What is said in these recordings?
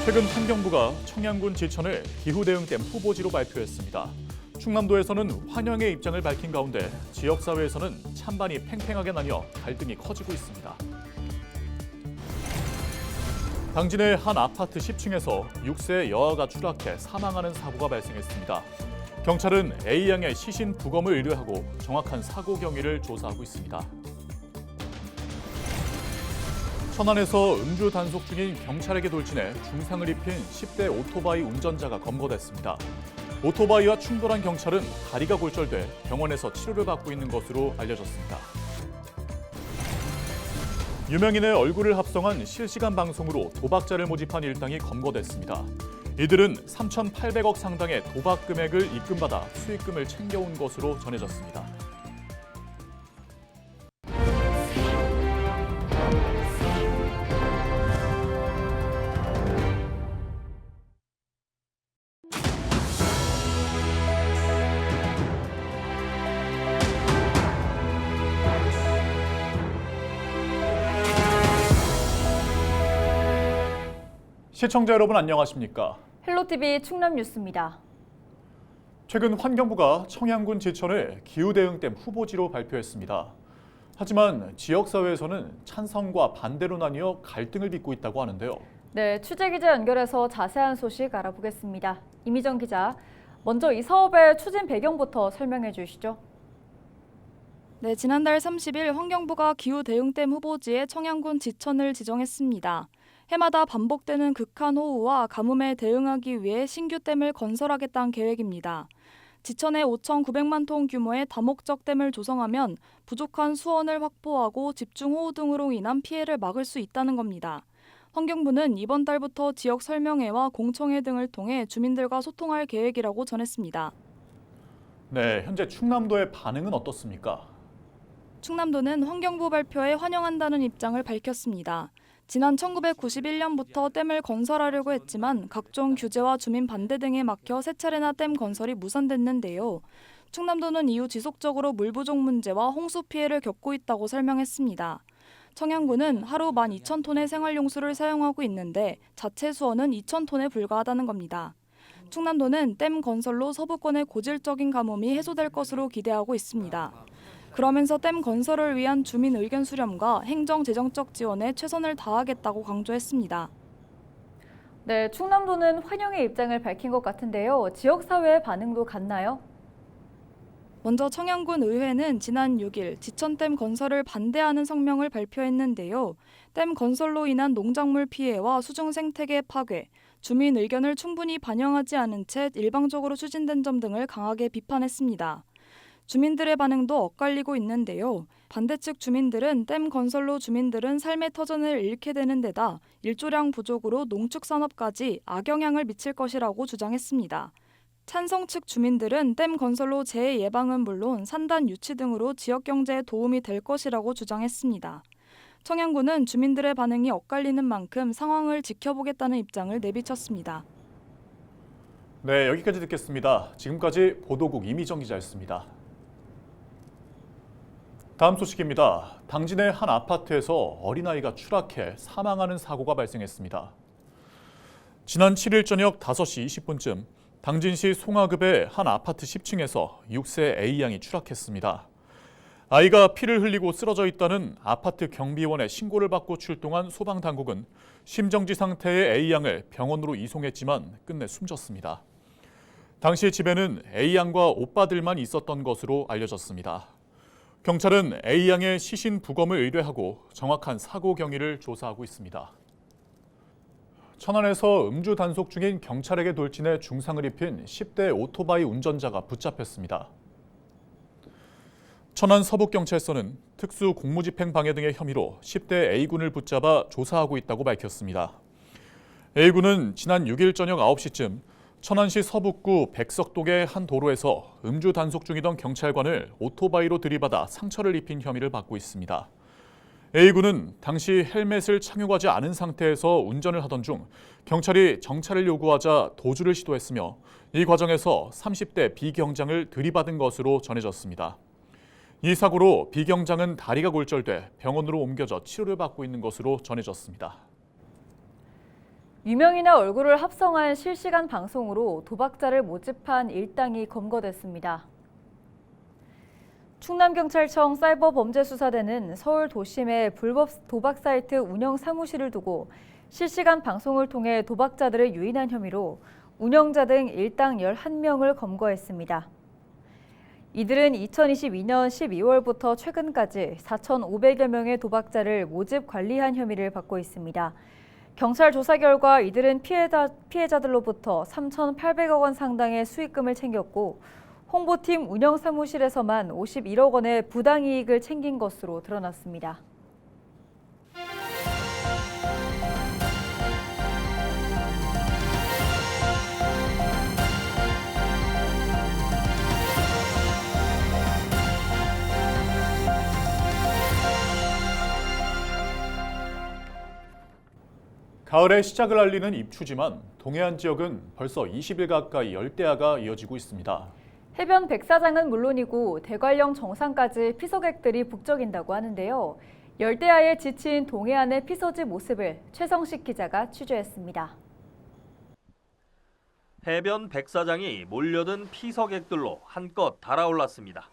최근 환경부가 청양군 지천을 기후대응댐 후보지로 발표했습니다. 충남도에서는 환영의 입장을 밝힌 가운데 지역사회에서는 찬반이 팽팽하게 나뉘어 갈등이 커지고 있습니다. 당진의 한 아파트 10층에서 6세 여아가 추락해 사망하는 사고가 발생했습니다. 경찰은 A양의 시신 부검을 의뢰하고 정확한 사고 경위를 조사하고 있습니다. 천안에서 음주 단속 중인 경찰에게 돌진해 중상을 입힌 10대 오토바이 운전자가 검거됐습니다. 오토바이와 충돌한 경찰은 다리가 골절돼 병원에서 치료를 받고 있는 것으로 알려졌습니다. 유명인의 얼굴을 합성한 실시간 방송으로 도박자를 모집한 일당이 검거됐습니다. 이들은 3,800억 상당의 도박 금액을 입금받아 수익금을 챙겨온 것으로 전해졌습니다. 시청자 여러분 안녕하십니까? 헬로티비 충남 뉴스입니다. 최근 환경부가 청양군 지천을 기후대응댐 후보지로 발표했습니다. 하지만 지역사회에서는 찬성과 반대로 나뉘어 갈등을 빚고 있다고 하는데요. 네, 취재기자 연결해서 자세한 소식 알아보겠습니다. 이미정 기자, 먼저 이 사업의 추진 배경부터 설명해 주시죠. 네, 지난달 30일 환경부가 기후대응댐 후보지에 청양군 지천을 지정했습니다. 해마다 반복되는 극한호우와 가뭄에 대응하기 위해 신규 댐을 건설하겠다는 계획입니다. 지천에 5,900만 톤 규모의 다목적 댐을 조성하면 부족한 수원을 확보하고 집중호우 등으로 인한 피해를 막을 수 있다는 겁니다. 환경부는 이번 달부터 지역 설명회와 공청회 등을 통해 주민들과 소통할 계획이라고 전했습니다. 네, 현재 충남도의 반응은 어떻습니까? 충남도는 환경부 발표에 환영한다는 입장을 밝혔습니다. 지난 1991년부터 댐을 건설하려고 했지만 각종 규제와 주민 반대 등에 막혀 세 차례나 댐 건설이 무산됐는데요. 충남도는 이후 지속적으로 물 부족 문제와 홍수 피해를 겪고 있다고 설명했습니다. 청양군은 하루 12,000톤의 생활용수를 사용하고 있는데 자체 수원은 2,000톤에 불과하다는 겁니다. 충남도는 댐 건설로 서부권의 고질적인 가뭄이 해소될 것으로 기대하고 있습니다. 그러면서 댐 건설을 위한 주민 의견 수렴과 행정 재정적 지원에 최선을 다하겠다고 강조했습니다. 네, 충남도는 환영의 입장을 밝힌 것 같은데요. 지역사회의 반응도 같나요? 먼저 청양군 의회는 지난 6일 지천댐 건설을 반대하는 성명을 발표했는데요. 댐 건설로 인한 농작물 피해와 수중 생태계 파괴, 주민 의견을 충분히 반영하지 않은 채 일방적으로 추진된 점 등을 강하게 비판했습니다. 주민들의 반응도 엇갈리고 있는데요. 반대 측 주민들은 댐 건설로 주민들은 삶의 터전을 잃게 되는 데다 일조량 부족으로 농축산업까지 악영향을 미칠 것이라고 주장했습니다. 찬성 측 주민들은 댐 건설로 재해 예방은 물론 산단 유치 등으로 지역 경제에 도움이 될 것이라고 주장했습니다. 청양군은 주민들의 반응이 엇갈리는 만큼 상황을 지켜보겠다는 입장을 내비쳤습니다. 네, 여기까지 듣겠습니다. 지금까지 보도국 이미정 기자였습니다. 다음 소식입니다. 당진의 한 아파트에서 어린아이가 추락해 사망하는 사고가 발생했습니다. 지난 7일 저녁 5시 20분쯤 당진시 송화급의 한 아파트 10층에서 6세 A양이 추락했습니다. 아이가 피를 흘리고 쓰러져 있다는 아파트 경비원의 신고를 받고 출동한 소방당국은 심정지 상태의 A양을 병원으로 이송했지만 끝내 숨졌습니다. 당시 집에는 A양과 오빠들만 있었던 것으로 알려졌습니다. 경찰은 A양의 시신 부검을 의뢰하고 정확한 사고 경위를 조사하고 있습니다. 천안에서 음주 단속 중인 경찰에게 돌진해 중상을 입힌 10대 오토바이 운전자가 붙잡혔습니다. 천안 서북경찰서는 특수 공무집행 방해 등의 혐의로 10대 A군을 붙잡아 조사하고 있다고 밝혔습니다. A군은 지난 6일 저녁 9시쯤 천안시 서북구 백석동의 한 도로에서 음주 단속 중이던 경찰관을 오토바이로 들이받아 상처를 입힌 혐의를 받고 있습니다. A군은 당시 헬멧을 착용하지 않은 상태에서 운전을 하던 중 경찰이 정차를 요구하자 도주를 시도했으며 이 과정에서 30대 B경장을 들이받은 것으로 전해졌습니다. 이 사고로 B경장은 다리가 골절돼 병원으로 옮겨져 치료를 받고 있는 것으로 전해졌습니다. 유명인의 얼굴을 합성한 실시간 방송으로 도박자를 모집한 일당이 검거됐습니다. 충남경찰청 사이버범죄수사대는 서울 도심에 불법 도박 사이트 운영 사무실을 두고 실시간 방송을 통해 도박자들을 유인한 혐의로 운영자 등 일당 11명을 검거했습니다. 이들은 2022년 12월부터 최근까지 4,500여 명의 도박자를 모집 관리한 혐의를 받고 있습니다. 경찰 조사 결과 이들은 피해자들로부터 3,800억 원 상당의 수익금을 챙겼고 홍보팀 운영 사무실에서만 51억 원의 부당이익을 챙긴 것으로 드러났습니다. 가을의 시작을 알리는 입추지만 동해안 지역은 벌써 20일 가까이 열대야가 이어지고 있습니다. 해변 백사장은 물론이고 대관령 정상까지 피서객들이 북적인다고 하는데요. 열대야에 지친 동해안의 피서지 모습을 최성식 기자가 취재했습니다. 해변 백사장이 몰려든 피서객들로 한껏 달아올랐습니다.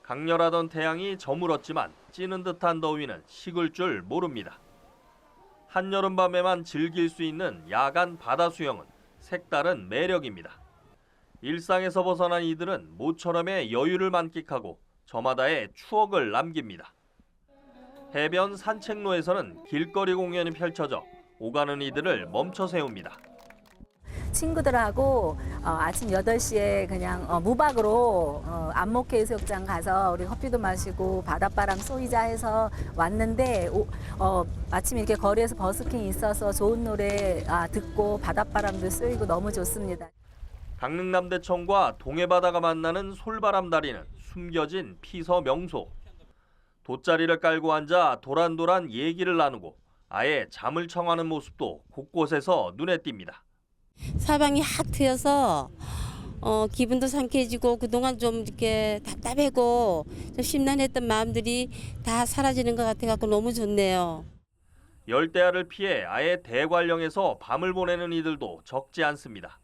강렬하던 태양이 저물었지만 찌는 듯한 더위는 식을 줄 모릅니다. 한여름밤에만 즐길 수 있는 야간 바다 수영은 색다른 매력입니다. 일상에서 벗어난 이들은 모처럼의 여유를 만끽하고 저마다의 추억을 남깁니다. 해변 산책로에서는 길거리 공연이 펼쳐져 오가는 이들을 멈춰 세웁니다. 친구들하고 아침 8시에 그냥 무박으로 안목해수욕장 가서 우리 커피도 마시고 바닷바람 쏘이자 해서 왔는데 마침 이렇게 거리에서 버스킹이 있어서 좋은 노래 듣고 바닷바람도 쏘이고 너무 좋습니다. 강릉남대청과 동해바다가 만나는 솔바람 다리는 숨겨진 피서 명소. 돗자리를 깔고 앉아 도란도란 얘기를 나누고 아예 잠을 청하는 모습도 곳곳에서 눈에 띕니다. 사방이 확 트여서 기분도 상쾌해지고 그동안 좀 이렇게 답답하고 좀 심란했던 마음들이 다 사라지는 것 같아서 너무 좋네요. 열대야를 피해 아예 대관령에서 밤을 보내는 이들도 적지 않습니다.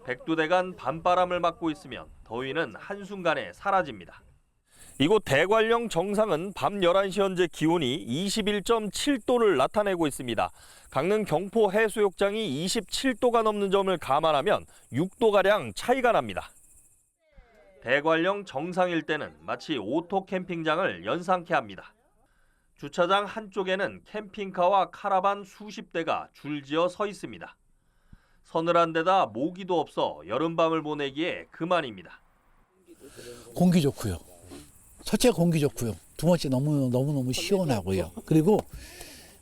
백두대간 밤바람을 맞고 있으면 더위는 한순간에 사라집니다. 이곳 대관령 정상은 밤 11시 현재 기온이 21.7도를 나타내고 있습니다. 강릉 경포 해수욕장이 27도가 넘는 점을 감안하면 6도가량 차이가 납니다. 대관령 정상일 때는 마치 오토 캠핑장을 연상케 합니다. 주차장 한쪽에는 캠핑카와 카라반 수십 대가 줄지어 서 있습니다. 서늘한 데다 모기도 없어 여름밤을 보내기에 그만입니다. 공기 좋고요. 첫째 공기 좋고요. 두 번째 너무너무 시원하고요. 그리고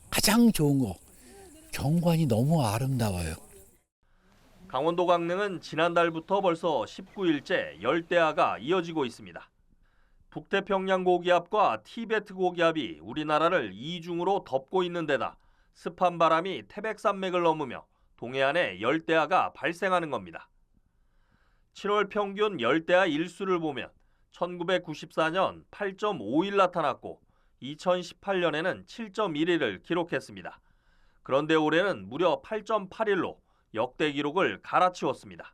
가장 좋은 거 경관이 너무 아름다워요. 강원도 강릉은 지난달부터 벌써 19일째 열대야가 이어지고 있습니다. 북태평양 고기압과 티베트 고기압이 우리나라를 이중으로 덮고 있는 데다 습한 바람이 태백산맥을 넘으며 동해안에 열대야가 발생하는 겁니다. 7월 평균 열대야 일수를 보면 1994년 8.5일 나타났고 2018년에는 7.1일을 기록했습니다. 그런데 올해는 무려 8.8일로 역대 기록을 갈아치웠습니다.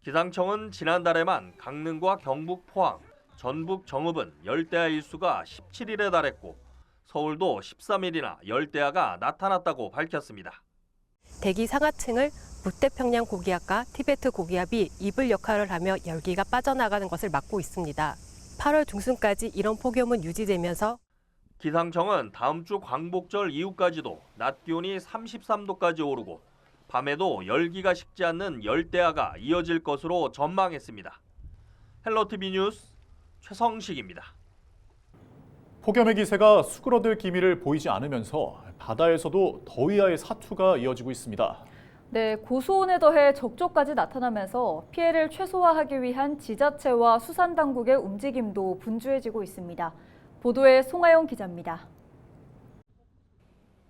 기상청은 지난달에만 강릉과 경북 포항, 전북 정읍은 열대야 일수가 17일에 달했고 서울도 13일이나 열대야가 나타났다고 밝혔습니다. 대기 상하층을 북태평양 고기압과 티베트 고기압이 이불 역할을 하며 열기가 빠져나가는 것을 막고 있습니다. 8월 중순까지 이런 폭염은 유지되면서 기상청은 다음 주 광복절 이후까지도 낮 기온이 33도까지 오르고 밤에도 열기가 식지 않는 열대야가 이어질 것으로 전망했습니다. 헬로티비 뉴스 최성식입니다. 폭염의 기세가 수그러들 기미를 보이지 않으면서 바다에서도 더위와의 사투가 이어지고 있습니다. 네, 고수온에 더해 적조까지 나타나면서 피해를 최소화하기 위한 지자체와 수산당국의 움직임도 분주해지고 있습니다. 보도에 송하영 기자입니다.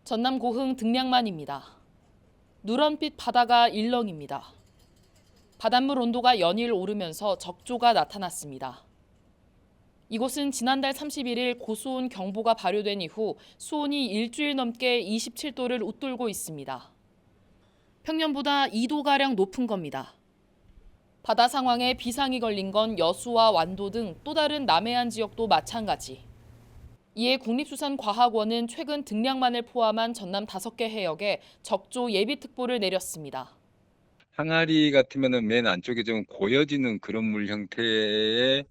전남 고흥 등량만입니다. 누런빛 바다가 일렁입니다. 바닷물 온도가 연일 오르면서 적조가 나타났습니다. 이곳은 지난달 31일 고수온 경보가 발효된 이후 수온이 일주일 넘게 27도를 웃돌고 있습니다. 평년보다 2도가량 높은 겁니다. 바다 상황에 비상이 걸린 건 여수와 완도 등 또 다른 남해안 지역도 마찬가지. 이에 국립수산과학원은 최근 등량만을 포함한 전남 5개 해역에 적조 예비특보를 내렸습니다. 항아리 같으면은 맨 안쪽에 좀 고여지는 그런 물 형태의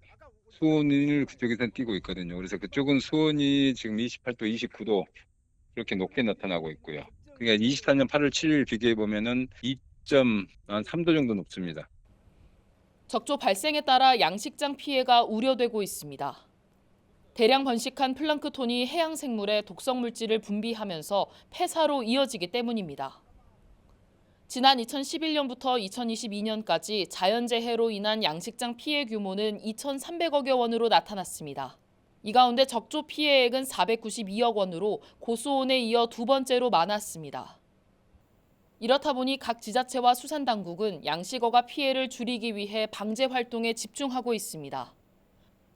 수온을 그쪽에서는 띄고 있거든요. 그래서 그쪽은 수온이 지금 28도, 29도 이렇게 높게 나타나고 있고요. 그러니까 24년 8월 7일 비교해 보면은 2.3도 정도 높습니다. 적조 발생에 따라 양식장 피해가 우려되고 있습니다. 대량 번식한 플랑크톤이 해양 생물에 독성 물질을 분비하면서 폐사로 이어지기 때문입니다. 지난 2011년부터 2022년까지 자연재해로 인한 양식장 피해 규모는 2,300억여 원으로 나타났습니다. 이 가운데 적조 피해액은 492억 원으로 고수온에 이어 두 번째로 많았습니다. 이렇다 보니 각 지자체와 수산당국은 양식어가 피해를 줄이기 위해 방제 활동에 집중하고 있습니다.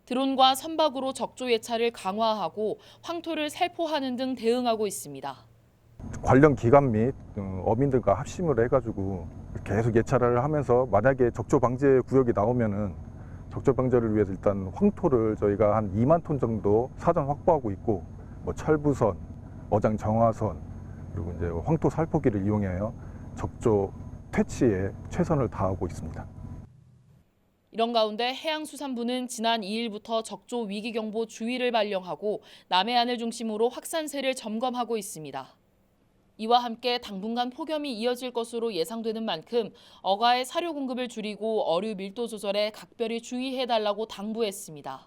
드론과 선박으로 적조 예찰을 강화하고 황토를 살포하는 등 대응하고 있습니다. 관련 기관 및 어민들과 합심을 해가지고 계속 예찰을 하면서 만약에 적조 방제 구역이 나오면은 적조 방제를 위해서 일단 황토를 저희가 한 2만 톤 정도 사전 확보하고 있고 뭐 철부선, 어장 정화선 그리고 이제 황토 살포기를 이용하여 적조 퇴치에 최선을 다하고 있습니다. 이런 가운데 해양수산부는 지난 2일부터 적조 위기경보 주의를 발령하고 남해안을 중심으로 확산세를 점검하고 있습니다. 이와 함께 당분간 폭염이 이어질 것으로 예상되는 만큼 어가의 사료 공급을 줄이고 어류 밀도 조절에 각별히 주의해달라고 당부했습니다.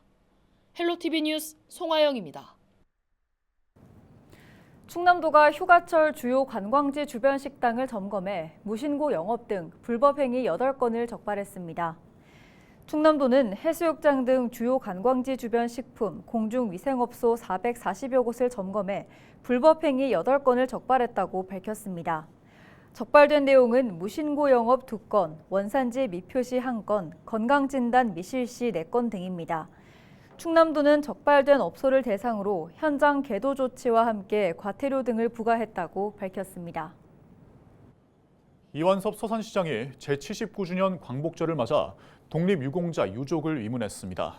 헬로티비 뉴스 송하영입니다. 충남도가 휴가철 주요 관광지 주변 식당을 점검해 무신고 영업 등 불법 행위 8건을 적발했습니다. 충남도는 해수욕장 등 주요 관광지 주변 식품, 공중위생업소 440여 곳을 점검해 불법 행위 8건을 적발했다고 밝혔습니다. 적발된 내용은 무신고 영업 2건, 원산지 미표시 1건, 건강진단 미실시 4건 등입니다. 충남도는 적발된 업소를 대상으로 현장 계도 조치와 함께 과태료 등을 부과했다고 밝혔습니다. 이완섭 서산시장이 제79주년 광복절을 맞아 독립유공자 유족을 위문했습니다.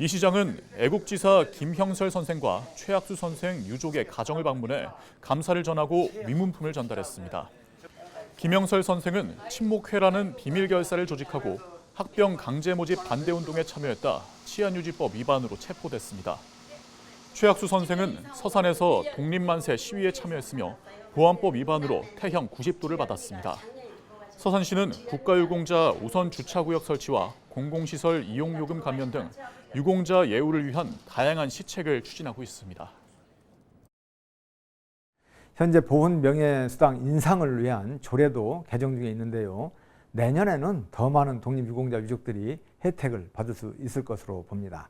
이 시장은 애국지사 김형설 선생과 최학수 선생 유족의 가정을 방문해 감사를 전하고 위문품을 전달했습니다. 김형설 선생은 친목회라는 비밀결사를 조직하고 학병 강제 모집 반대 운동에 참여했다 치안유지법 위반으로 체포됐습니다. 최학수 선생은 서산에서 독립만세 시위에 참여했으며 보안법 위반으로 태형 90도를 받았습니다. 서산시는 국가유공자 우선 주차구역 설치와 공공시설 이용요금 감면 등 유공자 예우를 위한 다양한 시책을 추진하고 있습니다. 현재 보훈 명예수당 인상을 위한 조례도 개정 중에 있는데요. 내년에는 더 많은 독립유공자 유족들이 혜택을 받을 수 있을 것으로 봅니다.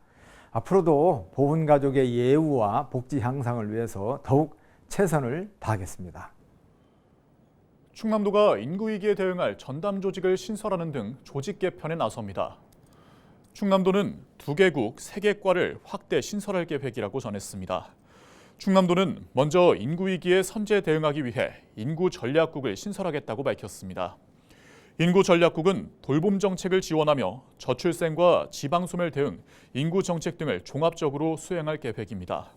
앞으로도 보훈 가족의 예우와 복지 향상을 위해서 더욱 최선을 다하겠습니다. 충남도가 인구위기에 대응할 전담 조직을 신설하는 등 조직 개편에 나섭니다. 충남도는 2개국 3개과를 확대 신설할 계획이라고 전했습니다. 충남도는 먼저 인구위기에 선제 대응하기 위해 인구전략국을 신설하겠다고 밝혔습니다. 인구전략국은 돌봄 정책을 지원하며 저출생과 지방소멸 대응, 인구정책 등을 종합적으로 수행할 계획입니다.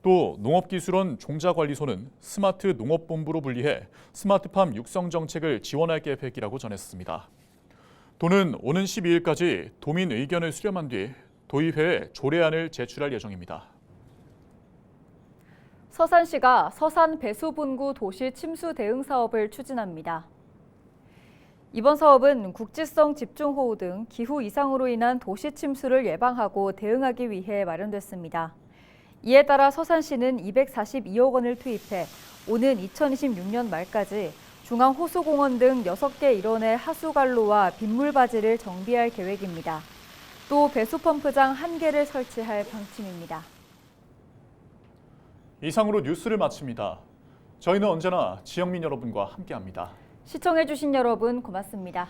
또 농업기술원 종자관리소는 스마트 농업본부로 분리해 스마트팜 육성 정책을 지원할 계획이라고 전했습니다. 도는 오는 12일까지 도민 의견을 수렴한 뒤 도의회에 조례안을 제출할 예정입니다. 서산시가 서산 배수분구 도시 침수 대응 사업을 추진합니다. 이번 사업은 국지성 집중호우 등 기후 이상으로 인한 도시 침수를 예방하고 대응하기 위해 마련됐습니다. 이에 따라 서산시는 242억 원을 투입해 오는 2026년 말까지 중앙호수공원 등 6개 일원의 하수관로와 빗물바지를 정비할 계획입니다. 또 배수펌프장 1개를 설치할 방침입니다. 이상으로 뉴스를 마칩니다. 저희는 언제나 지역민 여러분과 함께합니다. 시청해주신 여러분 고맙습니다.